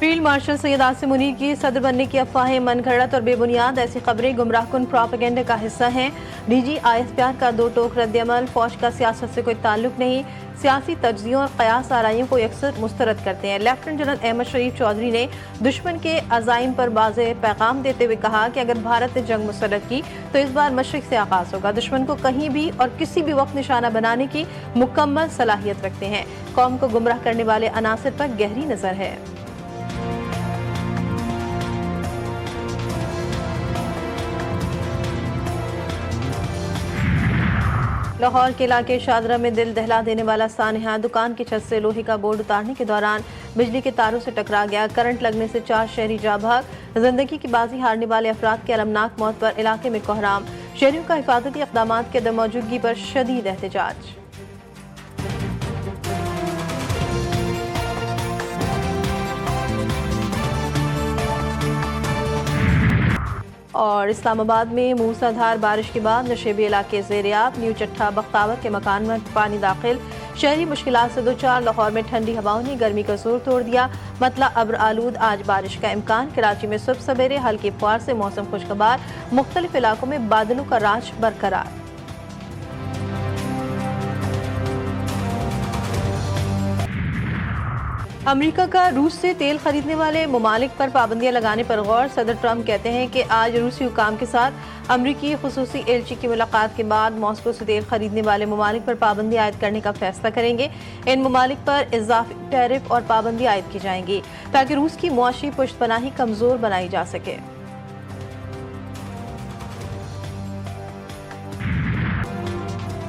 Field marshal Syed Asim Munir की सदर बनने की अफवाहें मनगढ़ंत और बेबुनियाद। ऐसी खबरें गुमराहकुन प्रोपेगेंडा का हिस्सा हैं। डीजी ISPR का दो टोक रद्द-ए-अमल। फौज का सियासत से कोई ताल्लुक नहीं। सियासी तज्जियों और कयास आराइयों को यकसर मुस्तरद करते हैं। लेफ्टिनेंट जनरल अहमद शरीफ चौधरी ने दुश्मन के अज़ाइम पर वाज़ेह पैगाम देते हुए कहा कि अगर भारत ने जंग मुस्तरद की तो इस बार मशरिक से आगाज होगा। दुश्मन को कहीं भी और किसी भी वक्त निशाना बनाने की मुकम्मल सलाहियत रखते हैं। कौम को गुमराह करने वाले अनासिर पर गहरी नजर है। लाहौर के इलाके शादरा में दिल दहला देने वाला सानहा। दुकान की छत से लोहे का बोर्ड उतारने के दौरान बिजली के तारों से टकरा गया। करंट लगने से 4 शहरी जा भाग। जिंदगी की बाजी हारने वाले अफराद की अलमनाक मौत पर इलाके में कोहराम। शहरियों का हिफाजती इक़दामात की अदम मौजूदगी पर शदीद एहतजाज। और इस्लामाबाद में मूसलाधार बारिश के बाद नशेबी इलाके ज़ेर-ए-आब। न्यू चट्ठा बख्तावर के मकान में पानी दाखिल। शहरी मुश्किलात से दो-चार। लाहौर में ठंडी हवाओं ने गर्मी का जोर तोड़ दिया। मतला अब्र आलूद, आज बारिश का इम्कान। कराची में सुबह सवेरे हल्की फुहार से मौसम खुशगवार। मुख्तलिफ इलाकों में बादलों का राज बरकरार। अमेरिका का रूस से तेल खरीदने वाले ममालिक पर पाबंदियां लगाने पर गौर। सदर ट्रंप कहते हैं कि आज रूसी हुकाम के साथ अमरीकी खुसूसी एलची की मुलाकात के बाद मॉस्को से तेल खरीदने वाले ममालिक पर पाबंदी आयद करने का फैसला करेंगे। इन ममालिक पर इजाफी टैरिफ और पाबंदी आयद की जाएंगी ताकि रूस की मुआशी पुश्तपनाही कमजोर बनाई जा सके।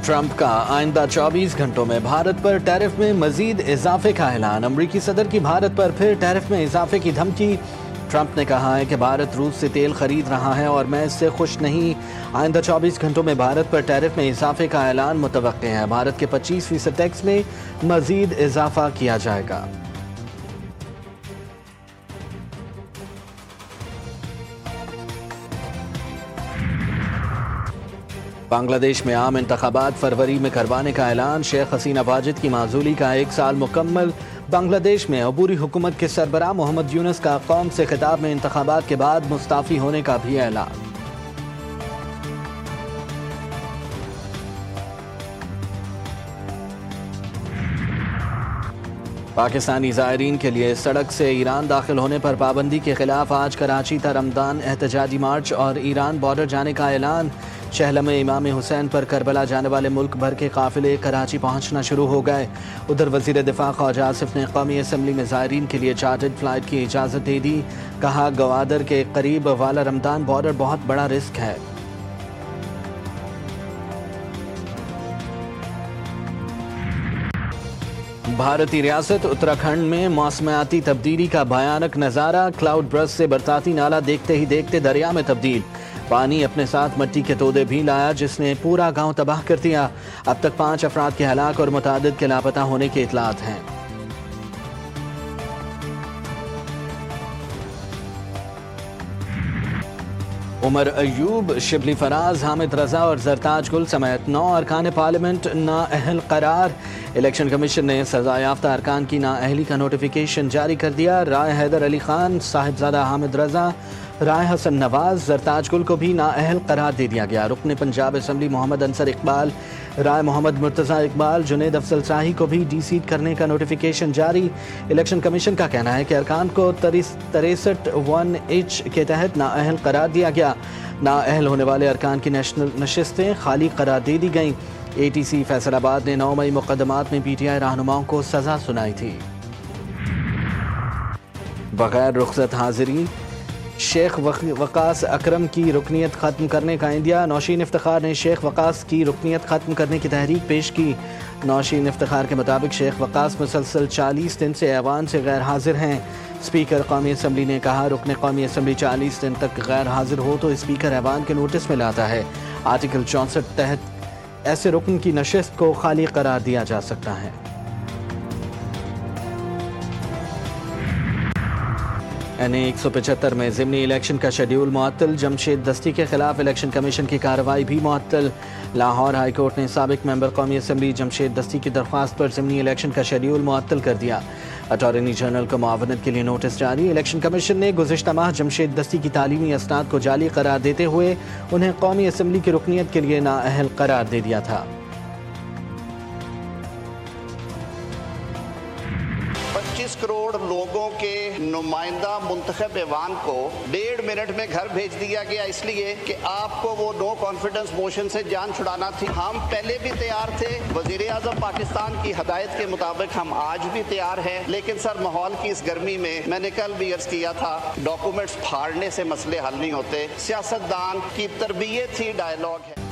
ट्रंप का आइंदा 24 घंटों में भारत पर टैरिफ में मजीद इजाफे का ऐलान। अमरीकी सदर की भारत पर फिर टैरिफ में इजाफे की धमकी। ट्रंप ने कहा है कि भारत रूस से तेल खरीद रहा है और मैं इससे खुश नहीं। आइंदा 24 घंटों में भारत पर टैरिफ में इजाफे का ऐलान मुतवक्के है। भारत के 25% टैक्स में मजीद इजाफा किया जाएगा। बांग्लादेश में आम इंतखाबात फरवरी में करवाने का ऐलान। शेख हसीना वाजिद की माजूली का 1 साल मुकम्मल। बांग्लादेश में अबूरी हुकूमत के सरबराह मोहम्मद यूनुस का कौम से खिताब में इंतखाबात के बाद मुस्ताफी होने का भी ऐलान। पाकिस्तानी ज़ायरीन के लिए सड़क से ईरान दाखिल होने पर पाबंदी के खिलाफ आज कराची था रमदान एहतजाजी मार्च और ईरान बॉर्डर जाने का ऐलान। शहलम इमाम हुसैन पर करबला जाने वाले मुल्क भर के काफिले कराची पहुंचना शुरू हो गए। उधर वज़ीर दिफा ख्वाजा आसिफ ने कौमी असम्बली में ज़ायरीन के लिए चार्टर्ड फ्लाइट की इजाज़त दे दी। कहा, गवादर के करीब वाला रमदान बॉर्डर बहुत बड़ा रिस्क है। भारतीय रियासत उत्तराखंड में मौसमियाती तब्दीली का भयानक नज़ारा। क्लाउड ब्रस्ट से बरसाती नाला देखते ही देखते दरिया में तब्दील। पानी अपने साथ मिट्टी के तोदे भी लाया जिसने पूरा गांव तबाह कर दिया। अब तक 5 अफराद के हलाक और मुतादिद के लापता होने की इतलात हैं। उमर अयूब, शिबली फराज, हामिद रजा और जरताज गुल समेत 9 अरकान पार्लियामेंट नाअहल करार। इलेक्शन कमीशन ने सजा याफ्ता अरकान की नाअहली का नोटिफिकेशन जारी कर दिया। राय हैदर अली खान, साहिबजादा हामिद रजा, राय हसन नवाज, जरताज गुल को भी नाअहल करार दे दिया गया। रुकन पंजाब असम्बली मोहम्मद अंसर इकबाल, राय मोहम्मद मुर्तज़ा इकबाल, जुनेद अफजल शाही को भी डीसीट करने का नोटिफिकेशन जारी। इलेक्शन कमीशन का कहना है कि अरकान को 63(1)H के तहत नाअहल करार दिया गया। नाअहल होने वाले अरकान की नेशनल नशिस्तें खाली करार दे दी गईं। ATC फैसलाबाद ने 9 मई मुकदमात में PTI रहनुमाओं को सजा सुनाई थी। बगैर रुखसत हाजिरी शेख वकास अकरम की रुकनीत ख़त्म करने का इंदिया। नौशीन इफ्तिखार ने शेख वकास की रुकनीत ख़त्म करने की तहरीक पेश की। नौशीन इफ्तिखार के मुताबिक शेख वकास मुसलसल 40 दिन से ऐवान से गैर हाजिर हैं। स्पीकर कौमी असम्बली ने कहा, रुकन कौमी असम्बली 40 दिन तक गैर हाजिर हो तो स्पीकर ऐवान के नोटिस में लाता है। आर्टिकल 64 तहत ऐसे रुकन की नशिस्त को खाली करार दिया जा सकता है। NA 175 में ज़िमनी इलेक्शन का शेड्यूल मुअत्तल, जमशेद दस्ती के खिलाफ इलेक्शन कमीशन की कार्रवाई भी मुअत्तल। लाहौर हाई कोर्ट ने साबिक मेंबर कौमी असम्बली जमशेद दस्ती की दरख्वास्त पर ज़िमनी इलेक्शन का शेड्यूल मुअत्तल कर दिया। अटॉर्नी जनरल को मुआवनत के लिए नोटिस जारी। इलेक्शन कमीशन ने गुज़िश्ता माह जमशेद दस्ती की तालीमी असनाद को जाली करार देते हुए उन्हें कौमी असम्बली की रुकनीत के लिए नाअहल करार दे दिया था। 25 करोड़ लोगों के नुमाइंदा मुंतखब ऐवान को 1.5 मिनट में घर भेज दिया गया, इसलिए कि आपको वो नो कॉन्फिडेंस मोशन से जान छुड़ाना थी। हम पहले भी तैयार थे, वज़ीर आज़म पाकिस्तान की हदायत के मुताबिक हम आज भी तैयार हैं, लेकिन सर माहौल की इस गर्मी में मैंने कल भी अर्ज किया था, डॉक्यूमेंट्स फाड़ने से मसले हल नहीं होते। सियासतदान की तरबियत ही डायलॉग है।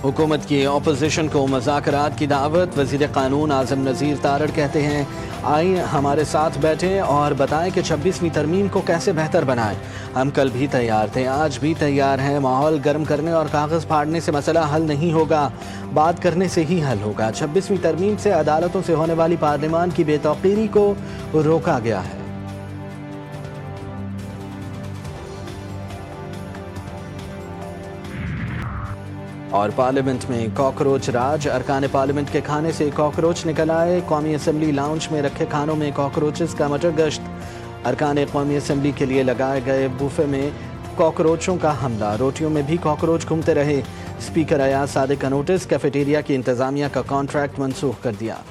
हुकूमत की अपोजिशन को मुज़ाकरात की दावत। वज़ीर क़ानून आज़म नज़ीर तारड़ कहते हैं, आइए हमारे साथ बैठें और बताएं कि 26वीं तरमीम को कैसे बेहतर बनाएं। हम कल भी तैयार थे, आज भी तैयार हैं। माहौल गर्म करने और कागज़ फाड़ने से मसला हल नहीं होगा, बात करने से ही हल होगा। 26वीं तरमीम से अदालतों से होने वाली पार्लिमान की बेतौकीरी को रोका गया है। और पार्लियामेंट में कॉकरोच राज, अरकान पार्लियामेंट के खाने से कॉकरोच निकल आए। कौमी असम्बली लाउंज में रखे खानों में कॉकरोचेस का मटर गश्त। अरकान कौमी असम्बली के लिए लगाए गए बूफे में कॉकरोचों का हमला, रोटियों में भी कॉकरोच घूमते रहे। स्पीकर अयाज सादिक का नोटिस, कैफेटेरिया की इंतजामिया का कॉन्ट्रैक्ट मनसूख कर दिया।